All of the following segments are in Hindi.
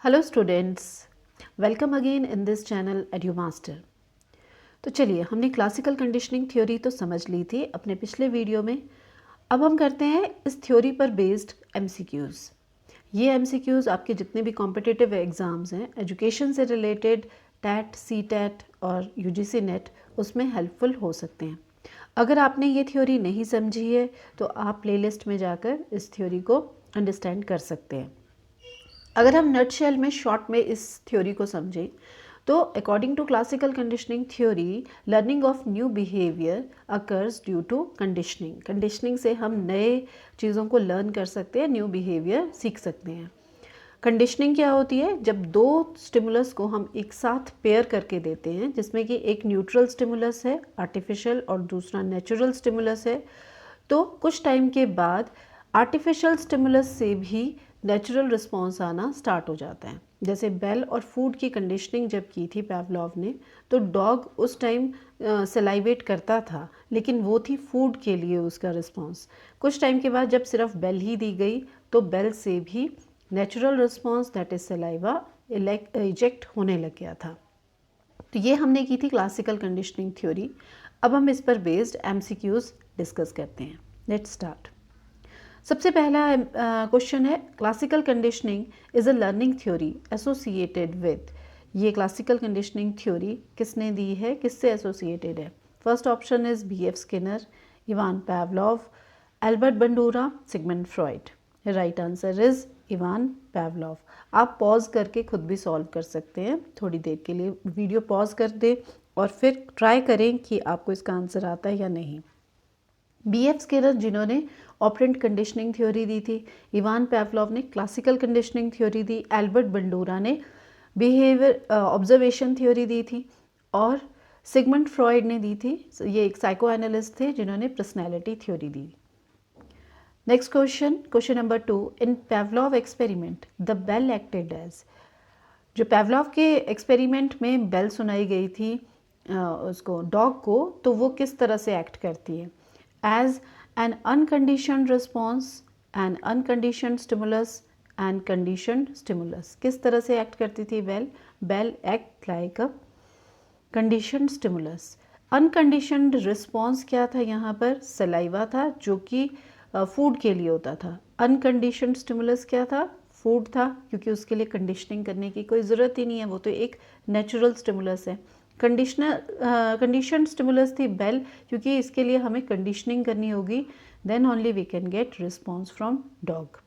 Hello students, welcome again in this channel EduMaster। तो चलिए, हमने क्लासिकल कंडीशनिंग थ्योरी तो समझ ली थी अपने पिछले वीडियो में। अब हम करते हैं इस थ्योरी पर बेस्ड MCQs। ये MCQs आपके जितने भी कॉम्पिटिटिव एग्ज़ाम्स हैं एजुकेशन से रिलेटेड, टैट, CTET और UGC नेट, उसमें हेल्पफुल हो सकते हैं। अगर आपने ये थ्योरी नहीं समझी है तो आप प्लेलिस्ट में जाकर इस थ्योरी को अंडरस्टैंड कर सकते हैं। अगर हम नटशेल में शॉर्ट में इस थ्योरी को समझें तो according to classical conditioning theory, learning of new behaviour occurs due to conditioning. Conditioning से हम नए चीज़ों को लर्न कर सकते हैं, न्यू बिहेवियर सीख सकते हैं। कंडीशनिंग क्या होती है? जब दो स्टिमुलस को हम एक साथ पेयर करके देते हैं, जिसमें कि एक न्यूट्रल स्टिमुलस है आर्टिफिशियल और दूसरा नेचुरल स्टिमुलस है, तो कुछ टाइम के बाद आर्टिफिशियल स्टिमुलस से भी नेचुरल रिस्पॉन्स आना स्टार्ट हो जाता है। जैसे बेल और फूड की कंडीशनिंग जब की थी पावलोव ने, तो डॉग उस टाइम सलाइवेट करता था, लेकिन वो थी फूड के लिए उसका रिस्पॉन्स। कुछ टाइम के बाद जब सिर्फ बेल ही दी गई तो बेल से भी natural response that is saliva eject होने लग गया था। तो ये हमने की थी क्लासिकल कंडीशनिंग थ्योरी। अब हम इस पर बेस्ड MCQs डिस्कस करते हैं। Let's start. सबसे पहला क्वेश्चन है, classical conditioning is a learning theory associated with. ये क्लासिकल कंडीशनिंग थ्योरी किसने दी है, किससे एसोसिएटेड है? First option is BF Skinner, Ivan Pavlov, Albert Bandura, Sigmund Freud. Right answer is Ivan Pavlov. आप पॉज करके खुद भी सॉल्व कर सकते हैं। थोड़ी देर के लिए वीडियो पॉज कर दें और फिर ट्राई करें कि आपको इसका आंसर आता है या नहीं। BF स्किनर जिन्होंने ऑपरेंट कंडीशनिंग थ्योरी दी थी, इवान पावलोव ने क्लासिकल कंडीशनिंग थ्योरी दी, एल्बर्ट बंडूरा ने बिहेवियर ऑब्जर्वेशन थ्योरी दी थी और सिगमंड फ्रॉइड ने दी थी। ये एक साइको एनालिस्ट थे जिन्होंने पर्सनैलिटी थ्योरी दी। Next question, question number 2। In Pavlov experiment the bell acted as. जो पावलोव के एक्सपेरिमेंट में बेल सुनाई गई थी उसको, डॉग को, तो वो किस तरह से एक्ट करती है? As an unconditioned response, an unconditioned stimulus and conditioned stimulus. किस तरह से एक्ट करती थी bell? Bell act like a conditioned stimulus. Unconditioned response क्या था यहाँ पर? सलाइवा था, जो कि फूड के लिए होता था। अनकंडीशनड स्टिमुलस क्या था? फूड था, क्योंकि उसके लिए कंडीशनिंग करने की कोई ज़रूरत ही नहीं है, वो तो एक नेचुरल स्टिमुलस है। कंडीशनड स्टिमुलस थी बेल, क्योंकि इसके लिए हमें कंडीशनिंग करनी होगी, then only we can get response from dog.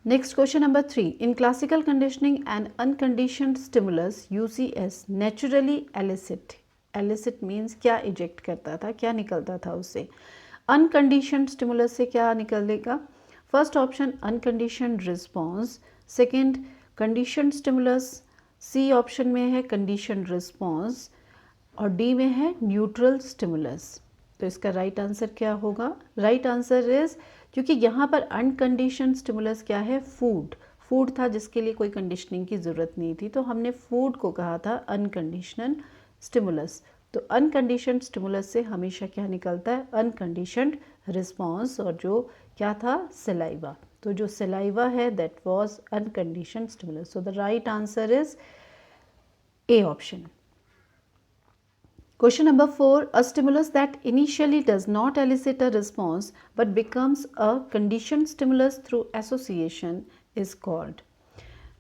Next, question number 3. In classical conditioning, an unconditioned stimulus UCS naturally elicit. Elicit means क्या eject करता था, क्या निकलता था उससे? Unconditioned stimulus से क्या निकलेगा? First option unconditioned response, second conditioned stimulus, C option में है conditioned response और D में है neutral stimulus। तो इसका राइट आंसर क्या होगा? राइट आंसर इज, क्योंकि यहाँ पर अनकंडीशन स्टिमुलस क्या है? फूड। फूड था जिसके लिए कोई कंडीशनिंग की ज़रूरत नहीं थी, तो हमने फूड को कहा था अनकंडीशनल स्टिमुलस। तो अनकंडीशन स्टिमुलस से हमेशा क्या निकलता है? अनकंडीशनड रिस्पॉन्स, और जो क्या था? सलाइवा। तो जो सलाइवा है that was uncondition stimulus. So the right answer is A option. Question number 4. A stimulus that initially does not elicit a response but becomes a conditioned stimulus through association is called.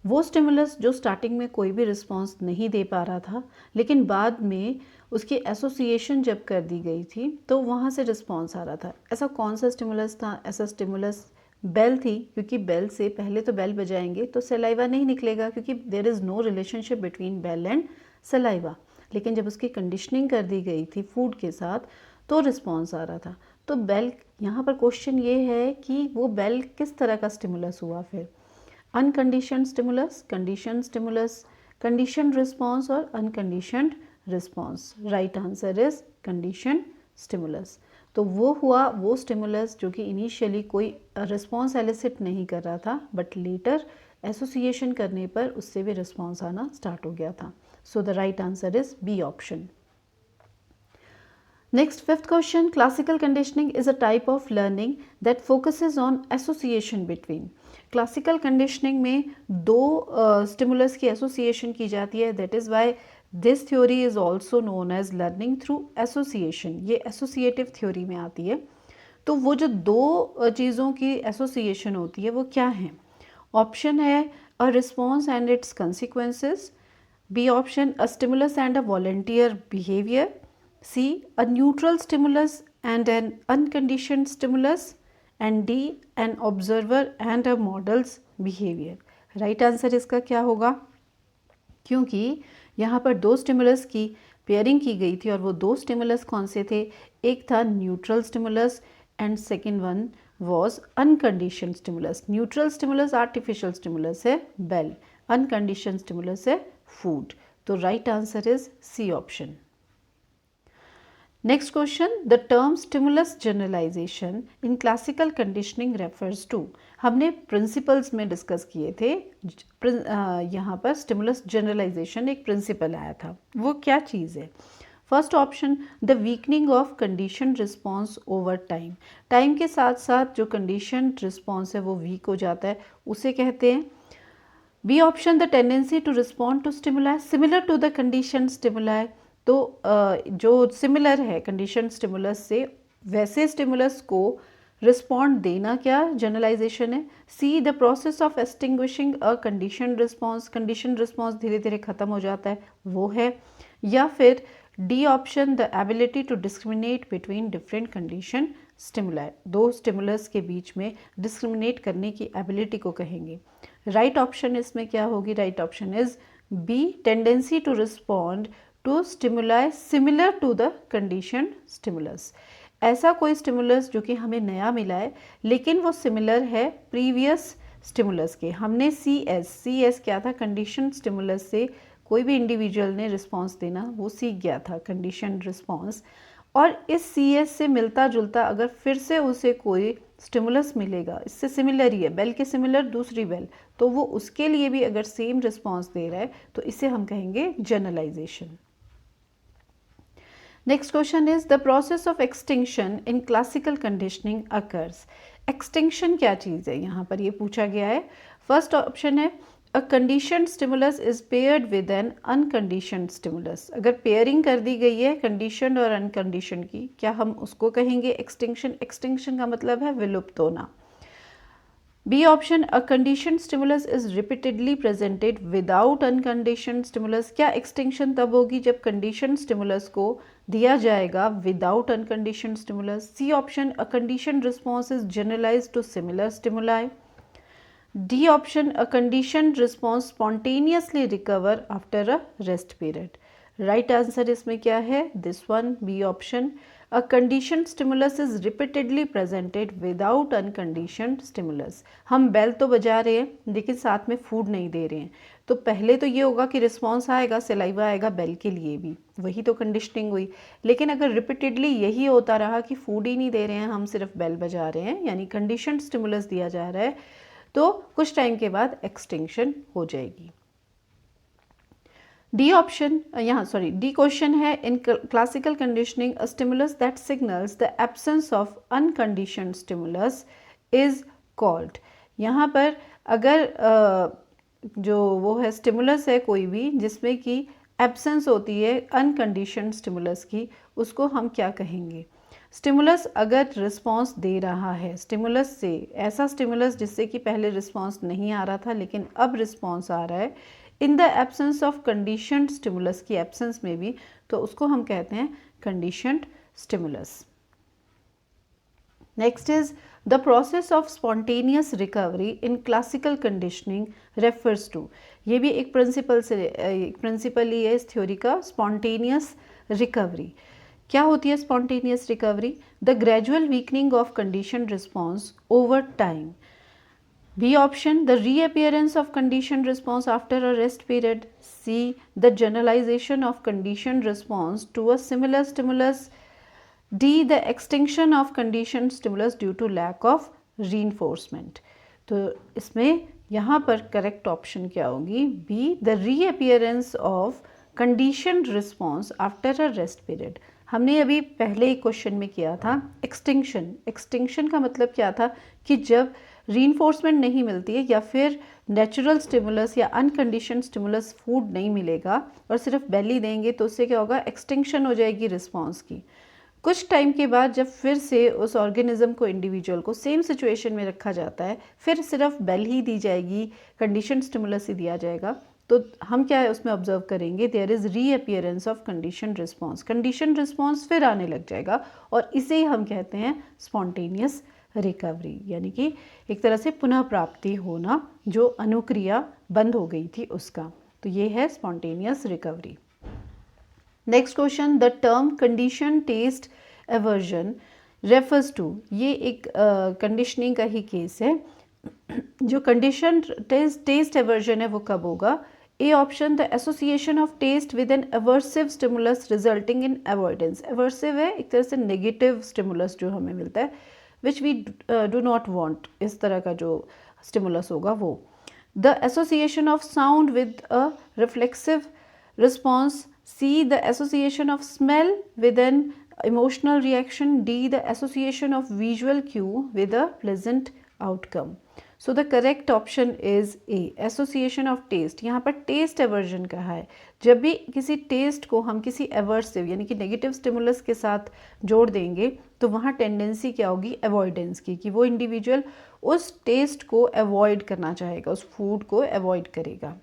वो स्टिमुलस जो स्टार्टिंग में कोई भी रिस्पॉन्स नहीं दे पा रहा था, लेकिन बाद में उसकी एसोसिएशन जब कर दी गई थी तो वहाँ से रिस्पॉन्स आ रहा था। ऐसा कौन सा स्टिमुलस था? ऐसा स्टिमुलस बेल थी, क्योंकि बेल से पहले तो बेल बजाएंगे तो सलाइवा नहीं निकलेगा, क्योंकि there is no relationship between bell and saliva. लेकिन जब उसकी कंडीशनिंग कर दी गई थी फूड के साथ तो रिस्पॉन्स आ रहा था। तो बेल, यहाँ पर क्वेश्चन ये है कि वो बेल किस तरह का स्टिमुलस हुआ फिर? Unconditioned stimulus, conditioned stimulus, conditioned response और unconditioned response. Right answer is conditioned stimulus. तो वो हुआ वो स्टिमुलस जो कि इनिशियली कोई रिस्पॉन्स एलिसिट नहीं कर रहा था, बट लेटर एसोसिएशन करने पर उससे भी रिस्पॉन्स आना स्टार्ट हो गया था। So the right answer is B option. Next, fifth question. Classical conditioning is a type of learning that focuses on association between. Classical conditioning में दो स्टिमुलस की एसोसिएशन की जाती है, that is why this theory is also known as learning through association. ये एसोसिएटिव थ्योरी में आती है। तो वो जो दो चीज़ों की एसोसिएशन होती है वो क्या है? ऑप्शन है a response and its consequences, B option a stimulus and a volunteer behaviour, C a neutral stimulus and an unconditioned stimulus, and D an observer and a model's behaviour. Right answer इसका क्या होगा? क्योंकि यहाँ पर दो स्टिमुलस की पेयरिंग की गई थी और वो दो स्टिमुलस कौन से थे? एक था neutral stimulus and second one was uncondition stimulus. Neutral stimulus artificial stimulus है बेल, अनकंडीशन स्टिमुलस है फूड। तो right answer is C option. Next question, the term stimulus generalization in classical conditioning refers to. हमने प्रिंसिपल्स में डिस्कस किए थे, यहाँ पर स्टिमुलस जनरलाइजेशन एक प्रिंसिपल आया था, वो क्या चीज़ है? First option, the weakening of condition response over time. Time के साथ साथ जो कंडीशन रिस्पॉन्स है वो वीक हो जाता है, उसे कहते हैं। B option, the tendency to respond to stimuli similar to the condition stimuli. तो जो सिमिलर है कंडीशन स्टिमुलस से, वैसे स्टिमुलस को रिस्पॉन्ड देना क्या जनरलाइजेशन है। C, the process of extinguishing a condition response, condition response धीरे धीरे खत्म हो जाता है, वो है। या फिर D option, the ability to discriminate between different condition stimuli, दो स्टिमुलस के बीच में डिस्क्रिमिनेट करने की एबिलिटी को कहेंगे। राइट ऑप्शन इसमें क्या होगी? Right option is B, tendency to respond to stimuli similar to the condition stimulus. ऐसा कोई स्टिमुलस जो कि हमें नया मिला है लेकिन वो सिमिलर है प्रीवियस स्टिमुलस के। हमने सी एस क्या था? कंडीशन स्टिमुलस से कोई भी इंडिविजुअल ने रिस्पॉन्स देना वो सीख गया था, कंडीशन रिस्पॉन्स। और इस सी एस से मिलता जुलता अगर फिर से उसे कोई स्टिमुलस मिलेगा, इससे सिमिलर ही है, बेल के सिमिलर दूसरी बेल, तो वो उसके लिए भी अगर सेम रिस्पॉन्स दे रहा है तो इसे हम कहेंगे generalisation. Next question is the process of extinction in classical conditioning occurs. Extinction क्या चीज़ है यहाँ पर ये पूछा गया है। फर्स्ट ऑप्शन है a condition stimulus is paired with an unconditioned stimulus. अगर पेयरिंग कर दी गई है कंडीशन और अनकंडीशन की, क्या हम उसको कहेंगे एक्सटिंक्शन? एक्सटिंक्शन का मतलब है विलुप्त होना। B option, a condition stimulus is repeatedly presented without uncondition stimulus. क्या एक्सटिंक्शन तब होगी जब कंडीशन स्टिमुलस को दिया जाएगा without uncondition stimulus. C option, a condition response is generalize to similar stimuli. D option, a condition response spontaneously recover after a rest period. Right answer इसमें क्या है? This one, B option, a condition stimulus is repeatedly presented without unconditioned stimulus. हम बेल तो बजा रहे हैं लेकिन साथ में फूड नहीं दे रहे हैं, तो पहले तो ये होगा कि रिस्पॉन्स आएगा, सलाइवा आएगा बेल के लिए भी, वही तो कंडीशनिंग हुई। लेकिन अगर रिपीटेडली यही होता रहा कि फूड ही नहीं दे रहे हैं, हम सिर्फ बेल बजा रहे हैं, यानी कंडीशन स्टिमुलस दिया जा रहा है, तो कुछ टाइम के बाद एक्सटिंक्शन हो जाएगी। डी ऑप्शन, यहाँ सॉरी डी क्वेश्चन है, इन classical conditioning a stimulus that signals the absence of unconditioned stimulus is called. यहाँ पर अगर जो वो है स्टिमुलस है कोई भी जिसमें कि एब्सेंस होती है अनकंडीशनड स्टिमुलस की, उसको हम क्या कहेंगे? स्टिमुलस अगर रिस्पॉन्स दे रहा है, स्टिमुलस से ऐसा स्टिमुलस जिससे कि पहले रिस्पॉन्स नहीं आ रहा था लेकिन अब रिस्पॉन्स आ रहा है in the absence of conditioned stimulus की एब्सेंस में भी, तो उसको हम कहते हैं conditioned stimulus. Next is the process of spontaneous recovery in classical conditioning refers to. ये भी एक प्रिंसिपल ही है इस थ्योरी का, स्पॉन्टेनियस रिकवरी। क्या होती है spontaneous recovery? The gradual weakening of condition response over time. B option, the reappearance of conditioned response after a rest period. C, the generalization of conditioned response to a similar stimulus. D, the extinction of conditioned stimulus due to lack of reinforcement. तो इसमें यहाँ पर करेक्ट ऑप्शन क्या होगी? B, the reappearance of conditioned response after a rest period. हमने अभी पहले एक क्वेश्चन में किया था एक्सटिंक्शन। एक्सटिंक्शन का मतलब क्या था कि जब रीइंफोर्समेंट नहीं मिलती है या फिर नेचुरल स्टिमुलस या अनकंडीशन स्टिमुलस फूड नहीं मिलेगा और सिर्फ बेली देंगे तो उससे क्या होगा, एक्सटिंक्शन हो जाएगी रिस्पॉन्स की। कुछ टाइम के बाद जब फिर से उस ऑर्गेनिज्म को, इंडिविजुअल को सेम सिचुएशन में रखा जाता है, फिर सिर्फ बेल ही दी जाएगी, कंडीशन स्टिमुलस ही दिया जाएगा, तो हम क्या है उसमें ऑब्जर्व करेंगे, there is reappearance of condition response. Condition response फिर आने लग जाएगा और इसे ही हम कहते हैं स्पॉन्टेनियस रिकवरी, यानी कि एक तरह से पुनः प्राप्ति होना जो अनुक्रिया बंद हो गई थी उसका। तो ये है spontaneous recovery. Next question, the term condition taste aversion refers to, ये एक कंडीशनिंग का ही केस है। जो कंडीशन टेस्ट एवर्जन है वो कब होगा? A option, the association of taste with an aversive stimulus resulting in avoidance. Aversive है एक तरह से नेगेटिव स्टिमुलस जो हमें मिलता है, which we do not want, इस तरह का जो स्टिमुलस होगा वो। The association of sound with a reflexive response. C, the association of smell with an emotional reaction. D, the association of visual cue with a pleasant outcome. So the correct option is A, association of taste. यहाँ पर taste aversion कहा है। जब भी किसी taste को हम किसी aversive यानी कि negative stimulus के साथ जोड़ देंगे तो वहाँ tendency क्या होगी, avoidance की, कि वो individual उस taste को avoid करना चाहेगा, उस food को avoid करेगा।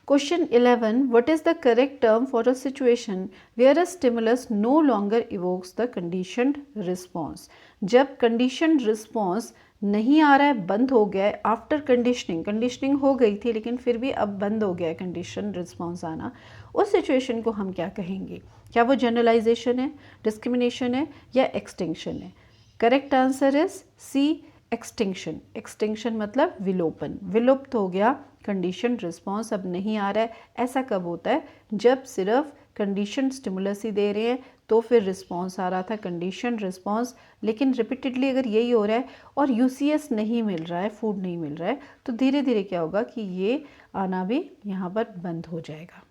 Question 11. What is the correct term for a situation where a stimulus no longer evokes the conditioned response? जब conditioned response नहीं आ रहा है, बंद हो गया है, आफ्टर कंडीशनिंग हो गई थी लेकिन फिर भी अब बंद हो गया है कंडीशन रिस्पॉन्स आना, उस सिचुएशन को हम क्या कहेंगे? क्या वो जनरलाइजेशन है, डिस्क्रिमिनेशन है या एक्सटिंक्शन है? Correct answer is C, extinction. Extinction मतलब विलोपन, विलुप्त हो गया कंडीशन रिस्पॉन्स, अब नहीं आ रहा है। ऐसा कब होता है? जब सिर्फ कंडीशन स्टिमुलस ही दे रहे हैं तो फिर रिस्पॉन्स आ रहा था कंडीशन रिस्पॉन्स, लेकिन रिपीटेडली अगर यही हो रहा है और यूसीएस नहीं मिल रहा है, फूड नहीं मिल रहा है, तो धीरे धीरे क्या होगा कि ये आना भी यहाँ पर बंद हो जाएगा।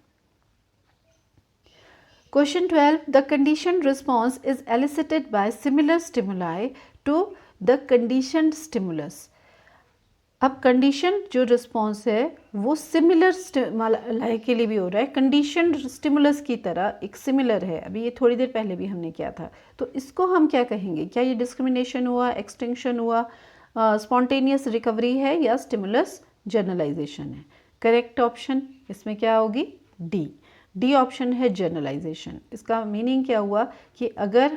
Question 12. The conditioned response is elicited by similar stimuli to the conditioned stimulus. अब कंडीशन जो रिस्पॉन्स है वो सिमिलर स्टिमुलाई के लिए भी हो रहा है, कंडीशन स्टिमुलस की तरह एक सिमिलर है। अभी ये थोड़ी देर पहले भी हमने किया था, तो इसको हम क्या कहेंगे? क्या ये डिस्क्रिमिनेशन हुआ, एक्सटिंक्शन हुआ, स्पॉन्टेनियस रिकवरी है या स्टिमुलस जनरलाइजेशन है? करेक्ट ऑप्शन इसमें क्या होगी? डी ऑप्शन है जनरलाइजेशन। इसका मीनिंग क्या हुआ कि अगर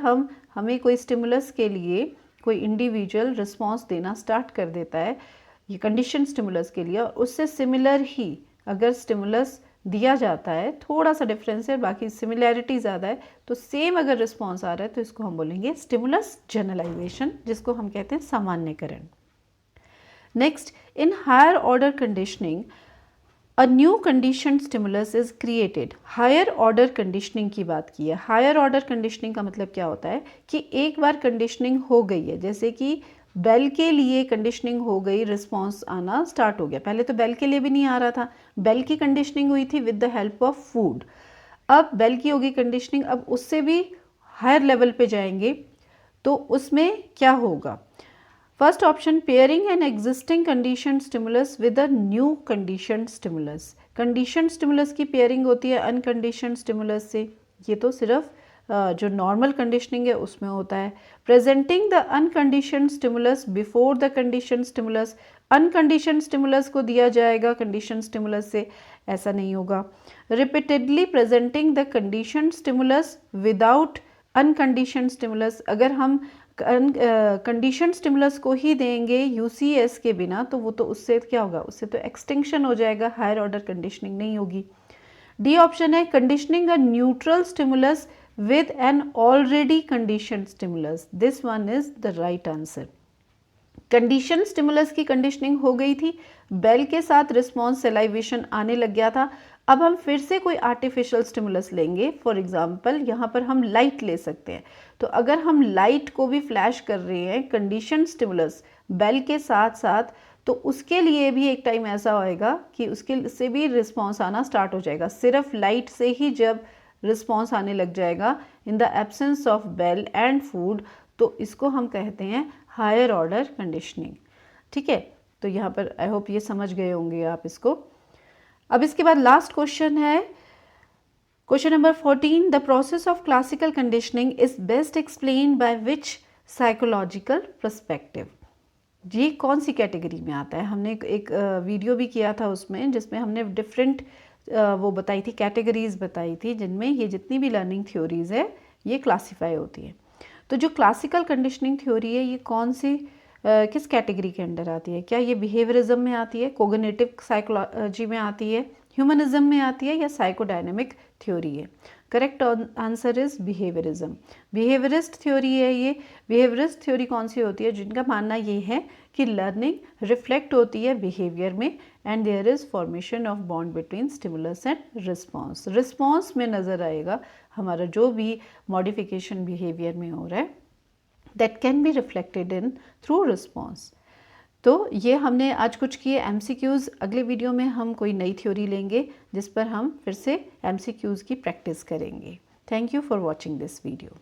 हमें कोई स्टिमुलस के लिए कोई इंडिविजुअल रिस्पॉन्स देना स्टार्ट कर देता है ये कंडीशन स्टिमुलस के लिए, और उससे सिमिलर ही अगर स्टिमुलस दिया जाता है, थोड़ा सा डिफरेंस है बाकी सिमिलैरिटी ज़्यादा है, तो सेम अगर रिस्पॉन्स आ रहा है तो इसको हम बोलेंगे स्टिमुलस जनरलाइजेशन, जिसको हम कहते हैं सामान्यकरण। Next, in higher order conditioning a new condition stimulus is created. Higher order conditioning की बात की है। हायर ऑर्डर कंडीशनिंग का मतलब क्या होता है कि एक बार कंडीशनिंग हो गई है, जैसे कि बेल के लिए कंडीशनिंग हो गई, रिस्पॉन्स आना स्टार्ट हो गया। पहले तो बेल के लिए भी नहीं आ रहा था, बेल की कंडीशनिंग हुई थी with the help of food. अब बेल की होगी कंडीशनिंग, अब उससे भी हायर लेवल पे जाएंगे तो उसमें क्या होगा? First option, pairing an existing condition stimulus with a new condition stimulus. Condition stimulus की पेयरिंग होती है अनकंडीशन स्टिमुलस से, ये तो सिर्फ जो नॉर्मल कंडीशनिंग है उसमें होता है। Presenting the uncondition stimulus before the condition stimulus, uncondition stimulus को दिया जाएगा कंडीशन स्टिमुलस से, ऐसा नहीं होगा। Repeatedly presenting the condition stimulus without uncondition stimulus, अगर हम कंडीशन स्टिमुलस को ही देंगे यूसीएस के बिना तो वो तो उससे क्या होगा, उससे तो एक्सटिंक्शन हो जाएगा, हायर ऑर्डर कंडीशनिंग नहीं होगी। डी ऑप्शन है conditioning a neutral stimulus with an already conditioned stimulus. This one is the right answer. Condition stimulus की कंडीशनिंग हो गई थी, बेल के साथ रिस्पॉन्स सेलाइवेशन आने लग गया था, अब हम फिर से कोई आर्टिफिशियल स्टिमुलस लेंगे। फॉर एग्जांपल यहाँ पर हम लाइट ले सकते हैं, तो अगर हम लाइट को भी फ्लैश कर रहे हैं कंडीशन स्टिमुलस बेल के साथ साथ, तो उसके लिए भी एक टाइम ऐसा होएगा कि उसके से भी रिस्पॉन्स आना स्टार्ट हो जाएगा। सिर्फ लाइट से ही जब रिस्पॉन्स आने लग जाएगा in the absence of bell and food, तो इसको हम कहते हैं हायर ऑर्डर कंडीशनिंग। ठीक है, तो यहाँ पर आई होप ये समझ गए होंगे आप इसको। अब इसके बाद लास्ट क्वेश्चन है, question number 14, the process of classical conditioning is best explain by which psychological perspective. ये कौन सी कैटेगरी में आता है? हमने एक वीडियो भी किया था उसमें, जिसमें हमने डिफरेंट वो बताई थी, कैटेगरीज बताई थी, जिनमें ये जितनी भी लर्निंग थ्योरीज है ये क्लासीफाई होती है। तो जो क्लासिकल कंडीशनिंग थ्योरी है ये कौन सी किस कैटेगरी के अंडर आती है? क्या ये बिहेवियरिज्म में आती है, कोग्निटिव साइकोलॉजी में आती है, ह्यूमनिज्म में आती है, या साइकोडायनेमिक थ्योरी है? Correct answer is behaviourism. Behaviourist theory है ये। बिहेवियरिस्ट थ्योरी कौन सी होती है? जिनका मानना ये है कि लर्निंग रिफ्लेक्ट होती है बिहेवियर में, and there is formation of bond between stimulus and response. Response में नज़र आएगा हमारा जो भी मॉडिफिकेशन बिहेवियर में हो रहा है, that can be reflected in through response. तो ये हमने आज कुछ किए MCQs। अगले वीडियो में हम कोई नई थ्योरी लेंगे जिस पर हम फिर से MCQs की प्रैक्टिस करेंगे। Thank you for watching this video.